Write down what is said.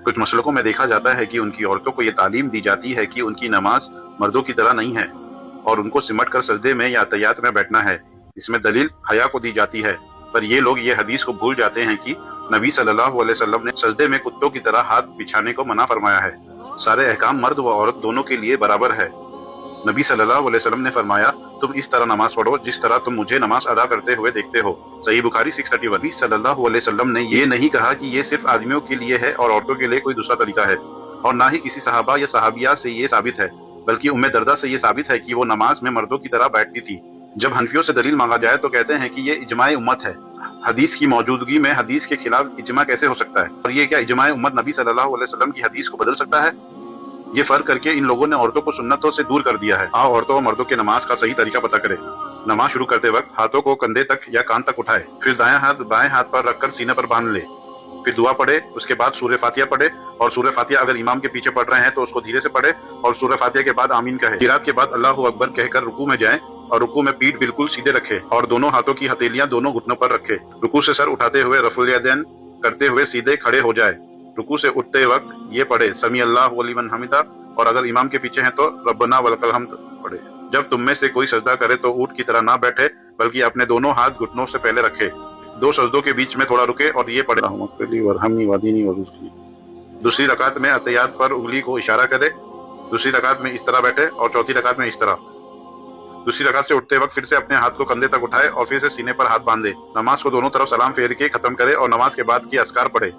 کچھ مسلکوں میں دیکھا جاتا ہے کہ ان کی عورتوں کو یہ تعلیم دی جاتی ہے کہ ان کی نماز مردوں کی طرح نہیں ہے اور ان کو سمٹ کر سجدے میں یا تحیات میں بیٹھنا ہے۔ اس میں دلیل حیا کو دی جاتی ہے، پر یہ لوگ یہ حدیث کو بھول جاتے ہیں کہ نبی صلی اللہ علیہ وسلم نے سجدے میں کتوں کی طرح ہاتھ بچھانے کو منع فرمایا ہے۔ سارے احکام مرد و عورت دونوں کے لیے برابر ہے۔ نبی صلی اللہ علیہ وسلم نے فرمایا، تم اس طرح نماز پڑھو جس طرح تم مجھے نماز ادا کرتے ہوئے دیکھتے ہو۔ صحیح بخاری 631۔ نبی صلی اللہ علیہ وسلم نے یہ نہیں کہا کہ یہ صرف آدمیوں کے لیے ہے اور عورتوں کے لیے کوئی دوسرا طریقہ ہے، اور نہ ہی کسی صحابہ یا صحابیات سے یہ ثابت ہے، بلکہ ام دردہ سے یہ ثابت ہے کہ وہ نماز میں مردوں کی طرح بیٹھتی تھی۔ جب حنفیوں سے دلیل مانگا جائے تو کہتے ہیں کہ یہ اجماع امت ہے۔ حدیث کی موجودگی میں حدیث کے خلاف اجماع کیسے ہو سکتا ہے؟ اور یہ کیا اجماع امت نبی صلی اللہ علیہ وسلم کی حدیث کو بدل سکتا ہے؟ یہ فرق کر کے ان لوگوں نے عورتوں کو سنتوں سے دور کر دیا ہے۔ آؤ عورتوں اور مردوں کے نماز کا صحیح طریقہ پتہ کریں۔ نماز شروع کرتے وقت ہاتھوں کو کندھے تک یا کان تک اٹھائے، پھر دایاں ہاتھ بائیں ہاتھ پر رکھ کر سینے پر باندھ لے، پھر دعا پڑھے، اس کے بعد سورہ فاتحہ پڑھے، اور سورہ فاتحہ اگر امام کے پیچھے پڑھ رہے ہیں تو اس کو دھیرے سے پڑھے، اور سورہ فاتحہ کے بعد آمین کہے۔ قرات کے بعد اللہ اکبر کہہ کر رکوع میں جائیں، اور رکوع میں پیٹھ بالکل سیدھے رکھے اور دونوں ہاتھوں کی ہتھیلیاں دونوں گھٹنوں پر رکھے۔ رکوع سے سر اٹھاتے ہوئے رفع الیدین کرتے ہوئے سیدھے کھڑے ہو جائے۔ رکوع سے اٹھتے وقت یہ پڑھے، سمیع اللہ لمن حمدہ، اور اگر امام کے پیچھے ہیں تو ربنا ولک الحمد پڑھے۔ جب تم میں سے کوئی سجدہ کرے تو اونٹ کی طرح نہ بیٹھے، بلکہ اپنے دونوں ہاتھ گھٹنوں سے پہلے رکھے، دو سجدوں کے بیچ میں تھوڑا رکے اور یہ پڑھے، اللہم اغفر لی وارحمنی واہدنی ورزقنی۔ دوسری رکعت میں اتحیات پر انگلی کو اشارہ کرے، دوسری رکعت میں اس طرح بیٹھے اور چوتھی رکعت میں اس طرح۔ دوسری رکعت سے اٹھتے وقت پھر سے اپنے ہاتھ کو کندھے تک اٹھائے اور پھر سے سینے پر ہاتھ باندھے۔ نماز کو دونوں طرف سلام پھیر کے ختم کرے اور نماز کے بعد کی اذکار پڑھے۔